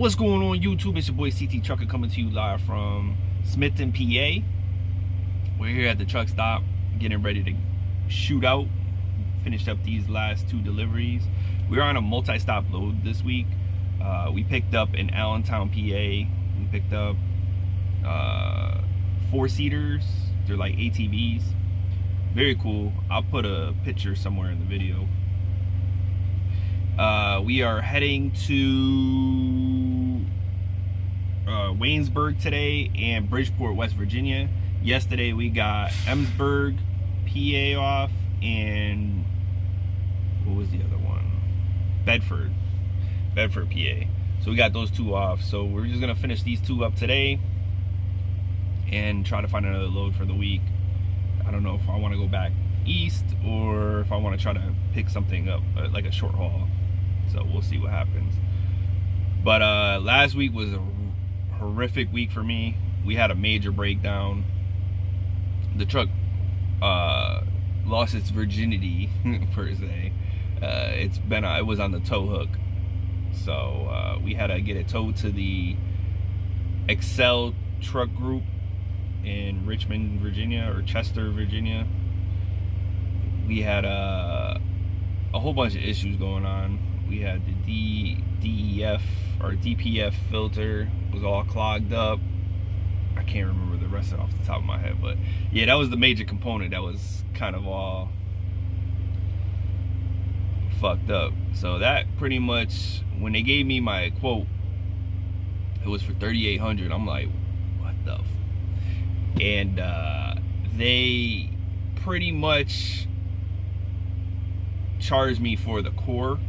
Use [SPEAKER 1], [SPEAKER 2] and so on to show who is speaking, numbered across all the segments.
[SPEAKER 1] What's going on, YouTube? It's your boy CT Trucker coming to you live from Smithton, PA. We're here at the truck stop getting ready to shoot out. Finished up these last two deliveries. We're on a multi-stop load this week. We picked up in Allentown, PA. We picked up 4-seaters. They're like ATVs. Very cool. I'll put a picture somewhere in the video. We are heading to Waynesburg today and Bridgeport, West Virginia. Yesterday we got Emsburg, PA off, and what was the other one? Bedford, PA. So we got those two off. So we're just gonna finish these two up today and try to find another load for the week. I don't know if I want to go back east or if I want to try to pick something up like a short haul. So we'll see what happens. But last week was a horrific week for me. We had a major breakdown. The truck lost its virginity per se. It was on the tow hook, so we had to get it towed to the Excel Truck Group in Richmond, Virginia, or Chester, Virginia. We had a whole bunch of issues going on. We had the DEF or DPF filter was all clogged up. I can't remember the rest of it off the top of my head, but yeah, that was the major component that was kind of all fucked up. So that pretty much, when they gave me my quote, it was for $3,800. I'm like, what the f? And they pretty much charged me for the core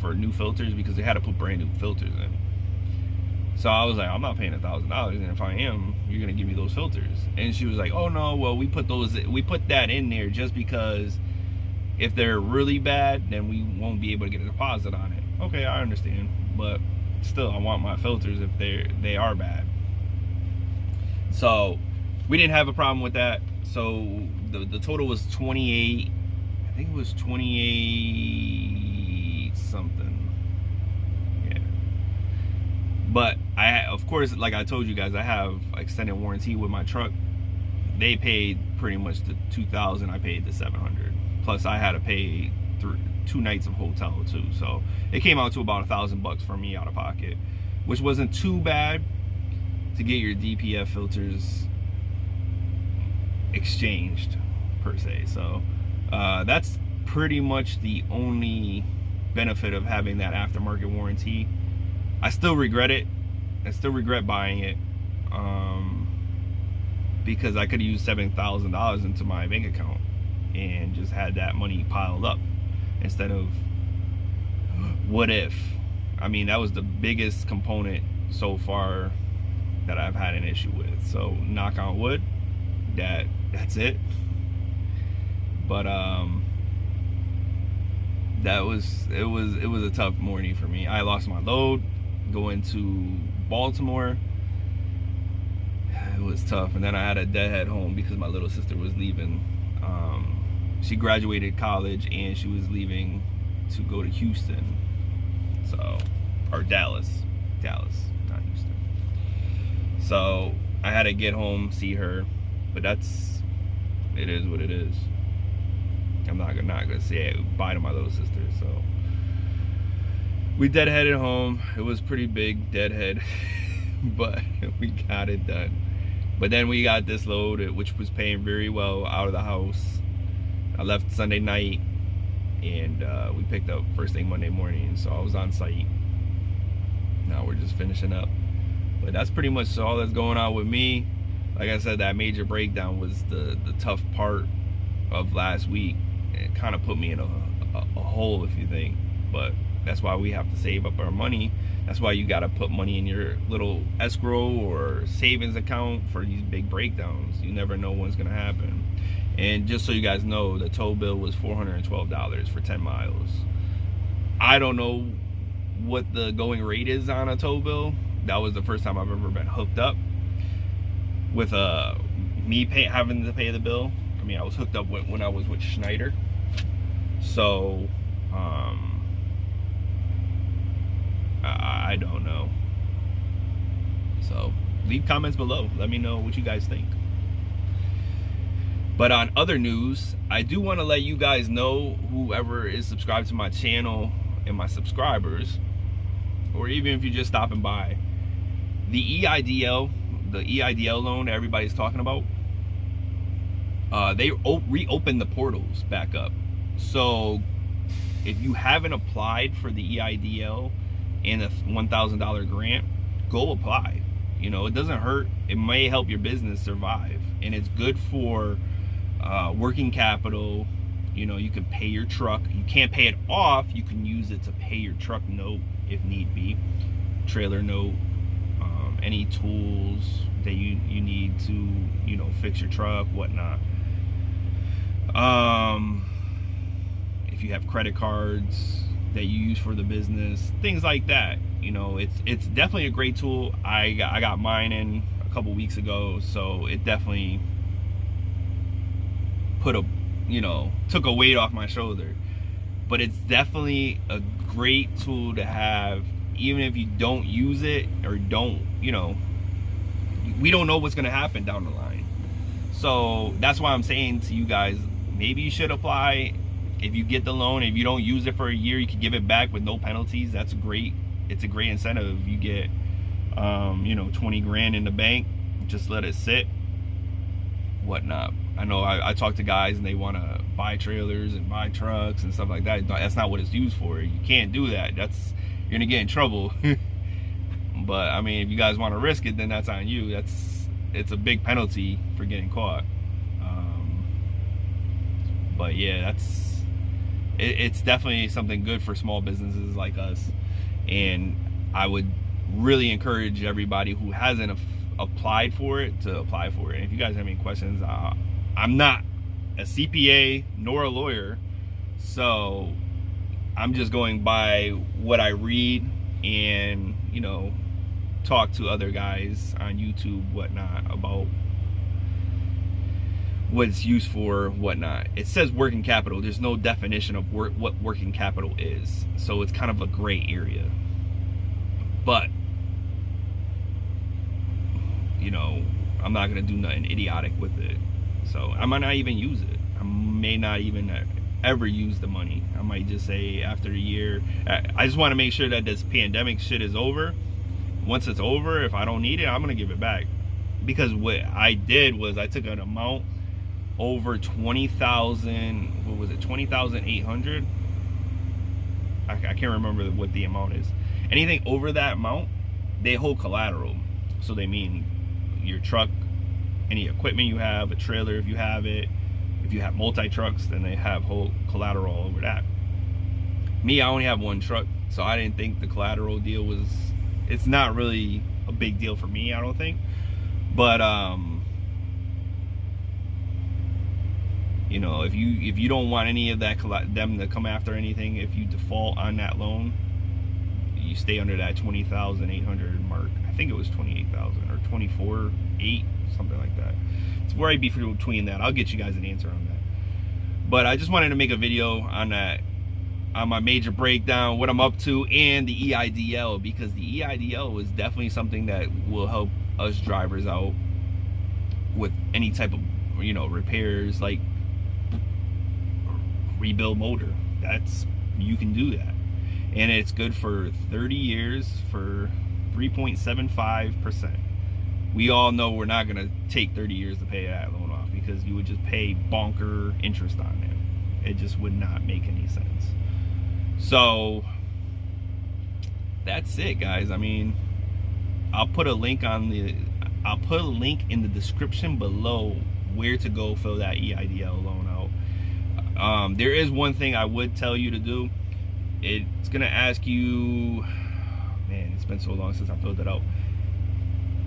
[SPEAKER 1] for new filters, because they had to put brand new filters in. So I was like, I'm not paying $1,000, and if I am, you're gonna give me those filters. And she was like, oh no, well, we put that in there just because if they're really bad, then we won't be able to get a deposit on it. Okay, I understand, but still, I want my filters if they are bad. So we didn't have a problem with that. So the total was 28. I think it was 28 something. Yeah. But of course, like I told you guys, I have extended warranty with my truck. They paid pretty much the $2,000. I paid the $700. Plus, I had to pay 2 nights of hotel too. So it came out to about $1,000 for me out of pocket, which wasn't too bad to get your DPF filters exchanged per se. So that's pretty much the only benefit of having that aftermarket warranty. I still regret it. I still regret buying it, because I could have used $7,000 into my bank account and just had that money piled up instead of what if. I mean, that was the biggest component so far that I've had an issue with. So knock on wood, that's it. But it was a tough morning for me. I lost my load going to Baltimore. It was tough, and then I had a deadhead home because my little sister was leaving. She graduated college and she was leaving to go to Houston, or Dallas, not Houston. So I had to get home, see her, but it is what it is. I'm not gonna say bye to my little sister. So we deadheaded home. It was pretty big deadhead, but we got it done. But then we got this load, which was paying very well, out of the house. I left Sunday night, and we picked up first thing Monday morning. So I was on site. Now we're just finishing up. But that's pretty much all that's going on with me. Like I said, that major breakdown was the tough part of last week. It kind of put me in a hole, if you think. But that's why we have to save up our money. That's why you got to put money in your little escrow or savings account for these big breakdowns. You never know when's gonna happen. And just so you guys know, the tow bill was $412 for 10 miles. I don't know what the going rate is on a tow bill. That was the first time I've ever been hooked up with having to pay the bill. I mean, I was hooked up when I was with Schneider. So I I don't know. So leave comments below. Let me know what you guys think. But on other news, I do want to let you guys know, whoever is subscribed to my channel and my subscribers, or even if you're just stopping by, the EIDL loan that everybody's talking about, they reopened the portals back up. So if you haven't applied for the EIDL and a $1,000 grant, go apply. You know, it doesn't hurt. It may help your business survive, and it's good for working capital. You know, you can pay your truck. You can't pay it off. You can use it to pay your truck note if need be, trailer note, any tools that you need to, you know, fix your truck, whatnot. If you have credit cards that you use for the business, things like that. You know, it's definitely a great tool. I got mine in a couple weeks ago, so it definitely took a weight off my shoulder. But it's definitely a great tool to have, even if you don't use it or don't, you know, we don't know what's going to happen down the line. So that's why I'm saying to you guys, maybe you should apply. If you get the loan, if you don't use it for a year, you can give it back with no penalties. That's great. It's a great incentive. You get, you know, 20 grand in the bank, just let it sit, whatnot. I know I talk to guys and they want to buy trailers and buy trucks and stuff like that. That's not what it's used for. You can't do that. You're gonna get in trouble. But I mean, if you guys want to risk it, then that's on you. It's a big penalty for getting caught. But yeah, it's definitely something good for small businesses like us. And I would really encourage everybody who hasn't applied for it to apply for it. And if you guys have any questions, I'm not a CPA nor a lawyer, so I'm just going by what I read and, you know, talk to other guys on YouTube, whatnot, about what it's used for, whatnot. It says working capital. There's no definition of what working capital is, so it's kind of a gray area. But, you know, I'm not gonna do nothing idiotic with it, so I might not even use it. I may not even ever use the money. I might just say after a year, I just want to make sure that this pandemic shit is over. Once it's over, if I don't need it, I'm gonna give it back. Because what I did was I took an amount over 20,000, what was it, 20,800? I can't remember what the amount is. Anything over that amount, they hold collateral. So they mean your truck, any equipment you have, a trailer if you have it. If you have multi-trucks, then they have whole collateral over that. Me, I only have one truck, so I didn't think the collateral deal was, it's not really a big deal for me, I don't think. But you know, if you don't want any of that, them to come after anything, if you default on that loan, you stay under that 20,800 mark. I think it was 28,000 or 24,800, something like that. It's where I'd be between that. I'll get you guys an answer on that. But I just wanted to make a video on that, on my major breakdown, what I'm up to, and the EIDL, because the EIDL is definitely something that will help us drivers out with any type of, you know, repairs, like rebuild motor. You can do that, and it's good for 30 years for 3.75%. We all know we're not gonna take 30 years to pay that loan off, because you would just pay bonker interest on it. It just would not make any sense. So that's it, guys. I mean, I'll put a link in the description below where to go fill that EIDL loan out. There is one thing I would tell you to do. It's gonna ask you, man, it's been so long since I filled it out.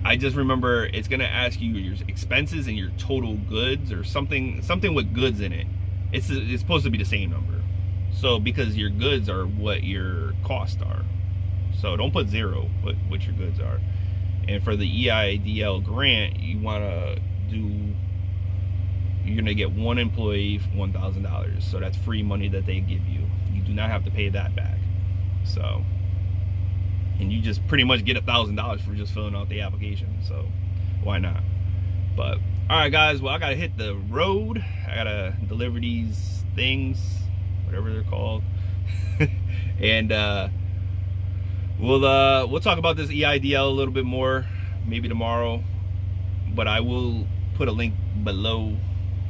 [SPEAKER 1] I just remember it's gonna ask you your expenses and your total goods, or something with goods in it. It's supposed to be the same number. So because your goods are what your costs are. So don't put zero, put what your goods are. And for the EIDL grant, you're gonna get one employee for $1,000. So that's free money that they give you. You do not have to pay that back. So and you just pretty much get $1,000 for just filling out the application. So why not? But all right, guys, well, I gotta hit the road. I gotta deliver these things, whatever they're called. And we'll talk about this EIDL a little bit more maybe tomorrow, but I will put a link below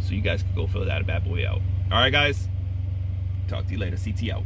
[SPEAKER 1] so you guys can go fill that bad boy out. All right, guys, talk to you later. CT out.